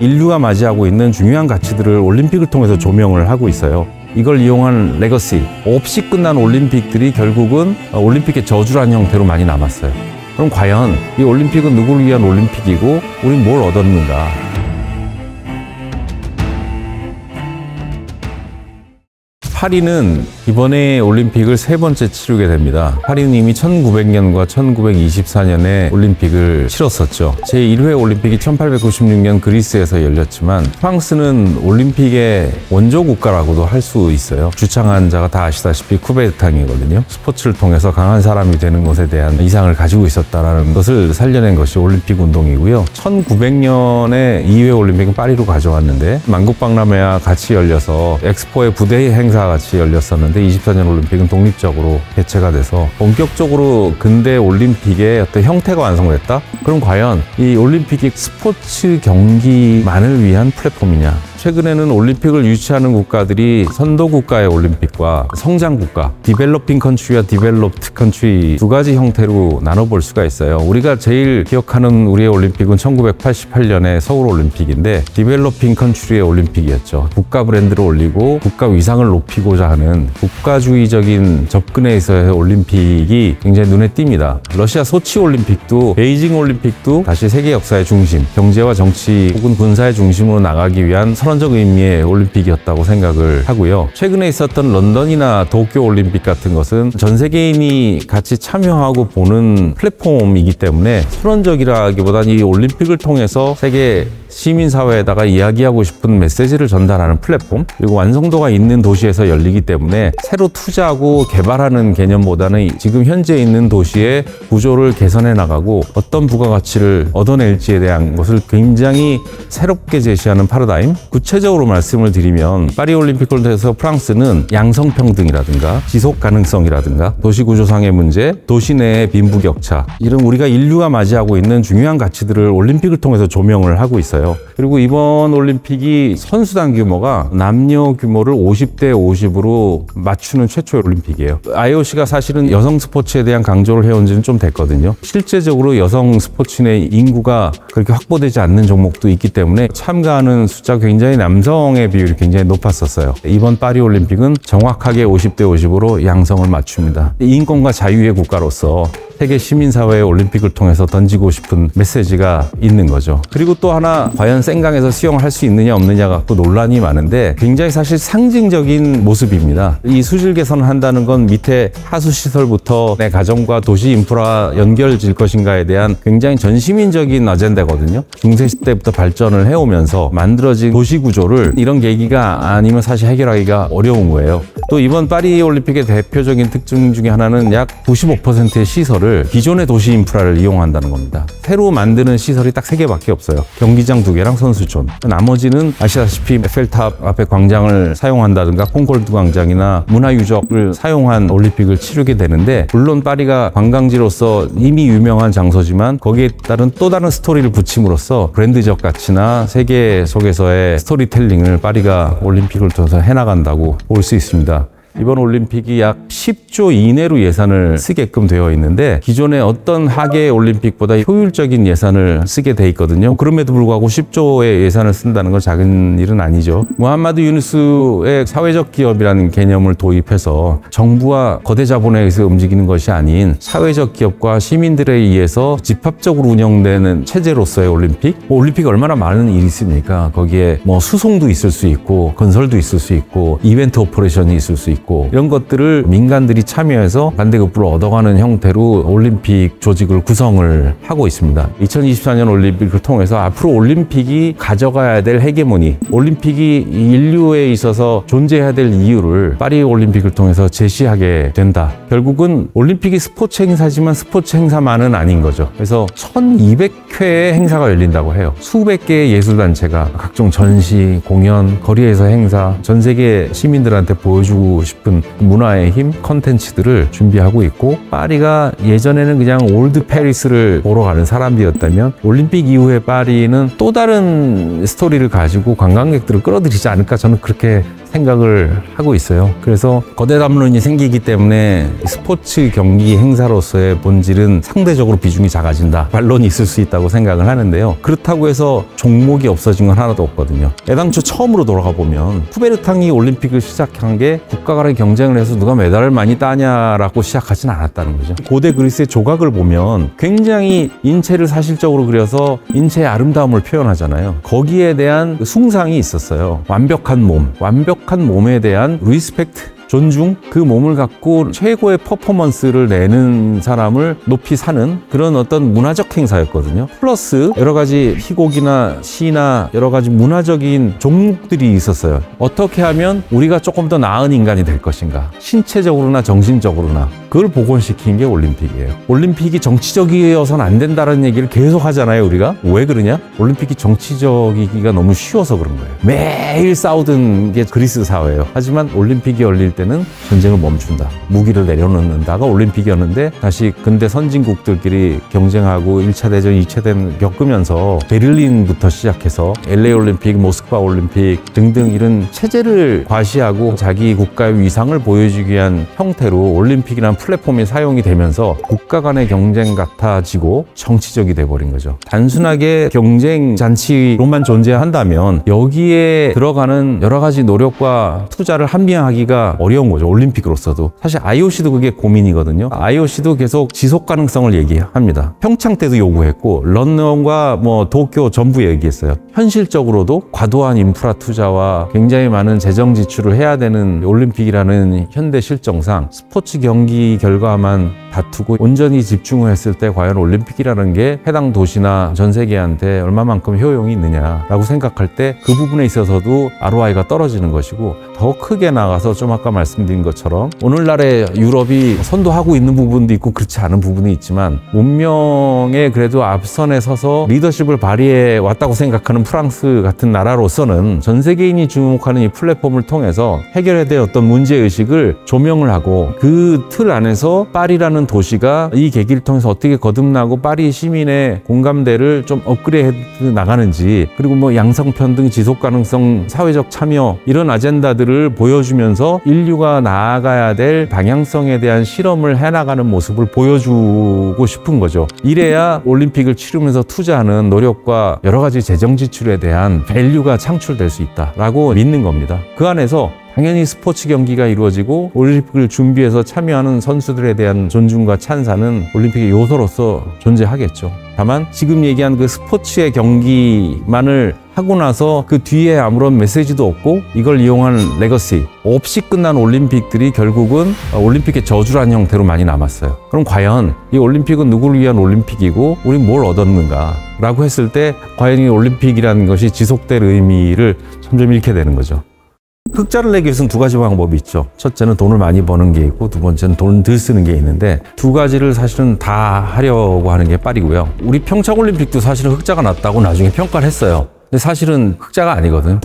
인류가 맞이하고 있는 중요한 가치들을 올림픽을 통해서 조명을 하고 있어요. 이걸 이용한 레거시, 없이 끝난 올림픽들이 결국은 올림픽의 저주란 형태로 많이 남았어요. 그럼 과연 이 올림픽은 누구를 위한 올림픽이고 우린 뭘 얻었는가? 파리는 이번에 올림픽을 세 번째 치르게 됩니다. 파리는 이미 1900년과 1924년에 올림픽을 치렀었죠. 제1회 올림픽이 1896년 그리스에서 열렸지만 프랑스는 올림픽의 원조 국가라고도 할 수 있어요. 주창한 자가 다 아시다시피 쿠베르탕이거든요. 스포츠를 통해서 강한 사람이 되는 것에 대한 이상을 가지고 있었다는 것을 살려낸 것이 올림픽 운동이고요. 1900년에 2회 올림픽은 파리로 가져왔는데 만국박람회와 같이 열려서 엑스포의 부대 행사 같이 열렸었는데 24년 올림픽은 독립적으로 개최가 돼서 본격적으로 근대 올림픽의 어떤 형태가 완성됐다? 그럼 과연 이 올림픽이 스포츠 경기만을 위한 플랫폼이냐? 최근에는 올림픽을 유치하는 국가들이 선도 국가의 올림픽과 성장 국가, 디벨로핑 컨트리와 디벨롭드 컨트리 두 가지 형태로 나눠볼 수가 있어요. 우리가 제일 기억하는 우리의 올림픽은 1988년의 서울 올림픽인데 디벨로핑 컨트리의 올림픽이었죠. 국가 브랜드를 올리고 국가 위상을 높이고자 하는 국가주의적인 접근에 있어서 올림픽이 굉장히 눈에 띕니다. 러시아 소치 올림픽도 베이징 올림픽도 다시 세계 역사의 중심, 경제와 정치 혹은 군사의 중심으로 나가기 위한 선언적 의미의 올림픽이었다고 생각을 하고요. 최근에 있었던 런던이나 도쿄 올림픽 같은 것은 전 세계인이 같이 참여하고 보는 플랫폼이기 때문에 선언적이라기보다는 이 올림픽을 통해서 세계 시민사회에다가 이야기하고 싶은 메시지를 전달하는 플랫폼, 그리고 완성도가 있는 도시에서 열리기 때문에 새로 투자하고 개발하는 개념보다는 지금 현재 있는 도시의 구조를 개선해 나가고 어떤 부가가치를 얻어낼지에 대한 것을 굉장히 새롭게 제시하는 파라다임. 구체적으로 말씀을 드리면 파리올림픽을 통해서 프랑스는 양성평등이라든가 지속가능성이라든가 도시구조상의 문제, 도시 내의 빈부격차, 이런 우리가 인류가 맞이하고 있는 중요한 가치들을 올림픽을 통해서 조명을 하고 있어요. 그리고 이번 올림픽이 선수단 규모가 남녀 규모를 50대 50으로 맞추는 최초의 올림픽이에요. IOC가 사실은 여성 스포츠에 대한 강조를 해온 지는 좀 됐거든요. 실제적으로 여성 스포츠인의 인구가 그렇게 확보되지 않는 종목도 있기 때문에 참가하는 숫자가 굉장히 남성의 비율이 굉장히 높았었어요. 이번 파리올림픽은 정확하게 50대 50으로 양성을 맞춥니다. 인권과 자유의 국가로서 세계 시민사회의 올림픽을 통해서 던지고 싶은 메시지가 있는 거죠. 그리고 또 하나, 과연 생강에서 수영을 할 수 있느냐 없느냐 갖고 논란이 많은데 굉장히 사실 상징적인 모습입니다. 이 수질 개선을 한다는 건 밑에 하수시설부터 내 가정과 도시 인프라 연결질 것인가에 대한 굉장히 전시민적인 아젠다거든요. 중세시대부터 발전을 해오면서 만들어진 도시구조를 이런 계기가 아니면 사실 해결하기가 어려운 거예요. 또 이번 파리올림픽의 대표적인 특징 중에 하나는 약 95%의 시설을 기존의 도시 인프라를 이용한다는 겁니다. 새로 만드는 시설이 딱 3개밖에 없어요. 경기장 2개랑 선수촌. 나머지는 아시다시피 에펠탑 앞에 광장을 사용한다든가 콩콜드 광장이나 문화유적을 사용한 올림픽을 치르게 되는데, 물론 파리가 관광지로서 이미 유명한 장소지만 거기에 따른 또 다른 스토리를 붙임으로써 브랜드적 가치나 세계 속에서의 스토리텔링을 파리가 올림픽을 통해서 해나간다고 볼 수 있습니다. 이번 올림픽이 약 10조 이내로 예산을 쓰게끔 되어 있는데 기존의 어떤 하계 올림픽보다 효율적인 예산을 쓰게 돼 있거든요. 그럼에도 불구하고 10조의 예산을 쓴다는 건 작은 일은 아니죠. 무함마드 유누스의 사회적 기업이라는 개념을 도입해서 정부와 거대 자본에 의해서 움직이는 것이 아닌 사회적 기업과 시민들에 의해서 집합적으로 운영되는 체제로서의 올림픽. 올림픽이 얼마나 많은 일이 있습니까? 거기에 뭐 수송도 있을 수 있고 건설도 있을 수 있고 이벤트 오퍼레이션이 있을 수 있고 이런 것들을 민간들이 참여해서 반대급부를 얻어가는 형태로 올림픽 조직을 구성을 하고 있습니다. 2024년 올림픽을 통해서 앞으로 올림픽이 가져가야 될 헤게모니, 올림픽이 인류에 있어서 존재해야 될 이유를 파리 올림픽을 통해서 제시하게 된다. 결국은 올림픽이 스포츠 행사지만 스포츠 행사만은 아닌 거죠. 그래서 1200회의 행사가 열린다고 해요. 수백 개의 예술단체가 각종 전시, 공연, 거리에서 행사, 전 세계 시민들한테 보여주고 싶은 문화의 힘, 컨텐츠들을 준비하고 있고, 파리가 예전에는 그냥 올드 페리스를 보러 가는 사람들이었다면 올림픽 이후의 파리는 또 다른 스토리를 가지고 관광객들을 끌어들이지 않을까, 저는 그렇게 생각을 하고 있어요. 그래서 거대 담론이 생기기 때문에 스포츠 경기 행사로서의 본질은 상대적으로 비중이 작아진다, 반론이 있을 수 있다고 생각을 하는데요. 그렇다고 해서 종목이 없어진 건 하나도 없거든요. 애당초 처음으로 돌아가 보면 쿠베르탕이 올림픽을 시작한 게 국가 간의 경쟁을 해서 누가 메달을 많이 따냐라고 시작하진 않았다는 거죠. 고대 그리스의 조각을 보면 굉장히 인체를 사실적으로 그려서 인체의 아름다움을 표현하잖아요. 거기에 대한 숭상이 있었어요. 완벽한 몸에 대한 리스펙트, 존중, 그 몸을 갖고 최고의 퍼포먼스를 내는 사람을 높이 사는 그런 어떤 문화적 행사였거든요. 플러스 여러 가지 희곡이나 시나 여러 가지 문화적인 종목들이 있었어요. 어떻게 하면 우리가 조금 더 나은 인간이 될 것인가, 신체적으로나 정신적으로나, 그걸 복원시킨 게 올림픽이에요. 올림픽이 정치적이어서는 안 된다는 얘기를 계속 하잖아요, 우리가. 왜 그러냐? 올림픽이 정치적이기가 너무 쉬워서 그런 거예요. 매일 싸우던 게 그리스 사회예요. 하지만 올림픽이 열릴 때는 전쟁을 멈춘다, 무기를 내려놓는다가 올림픽이었는데, 다시 근대 선진국들끼리 경쟁하고 1차 대전, 2차 대전 겪으면서 베를린부터 시작해서 LA 올림픽, 모스크바 올림픽 등등 이런 체제를 과시하고 자기 국가의 위상을 보여주기 위한 형태로 올림픽이라는 플랫폼이 사용이 되면서 국가 간의 경쟁 같아지고 정치적이 돼버린 거죠. 단순하게 경쟁 잔치로만 존재한다면 여기에 들어가는 여러 가지 노력과 투자를 합리화하기가 어려운 거죠. 올림픽으로서도. 사실 IOC도 그게 고민이거든요. IOC도 계속 지속 가능성을 얘기합니다. 평창 때도 요구했고 런던과 도쿄 전부 얘기했어요. 현실적으로도 과도한 인프라 투자와 굉장히 많은 재정 지출을 해야 되는 올림픽이라는 현대 실정상 스포츠 경기 결과만 다투고 온전히 집중을 했을 때 과연 올림픽이라는 게 해당 도시나 전 세계한테 얼마만큼 효용이 있느냐라고 생각할 때 그 부분에 있어서도 ROI가 떨어지는 것이고, 더 크게 나가서 좀 아까 말씀드린 것처럼 오늘날의 유럽이 선도하고 있는 부분도 있고 그렇지 않은 부분이 있지만 문명에 그래도 앞선에 서서 리더십을 발휘해 왔다고 생각하는 프랑스 같은 나라로서는 전 세계인이 주목하는 이 플랫폼을 통해서 해결해야 될 어떤 문제의식을 조명을 하고, 그 틀 안에서 파리라는 도시가 이 계기를 통해서 어떻게 거듭나고 파리 시민의 공감대를 좀 업그레이드 나가는지, 그리고 양성평등, 지속가능성, 사회적 참여 이런 아젠다들을 보여주면서 인류가 나아가야 될 방향성에 대한 실험을 해나가는 모습을 보여주고 싶은 거죠. 이래야 올림픽을 치르면서 투자하는 노력과 여러 가지 재정 지출에 대한 밸류가 창출될 수 있다라고 믿는 겁니다. 그 안에서 당연히 스포츠 경기가 이루어지고 올림픽을 준비해서 참여하는 선수들에 대한 존중과 찬사는 올림픽의 요소로서 존재하겠죠. 다만 지금 얘기한 그 스포츠의 경기만을 하고 나서 그 뒤에 아무런 메시지도 없고 이걸 이용한 레거시 없이 끝난 올림픽들이 결국은 올림픽의 저주라는 형태로 많이 남았어요. 그럼 과연 이 올림픽은 누구를 위한 올림픽이고 우린 뭘 얻었는가 라고 했을 때 과연 이 올림픽이라는 것이 지속될 의미를 점점 잃게 되는 거죠. 흑자를 내기 위해서는 두 가지 방법이 있죠. 첫째는 돈을 많이 버는 게 있고, 두 번째는 돈을 덜 쓰는 게 있는데, 두 가지를 사실은 다 하려고 하는 게 파리고요. 우리 평창올림픽도 사실은 흑자가 났다고 나중에 평가를 했어요. 근데 사실은 흑자가 아니거든요.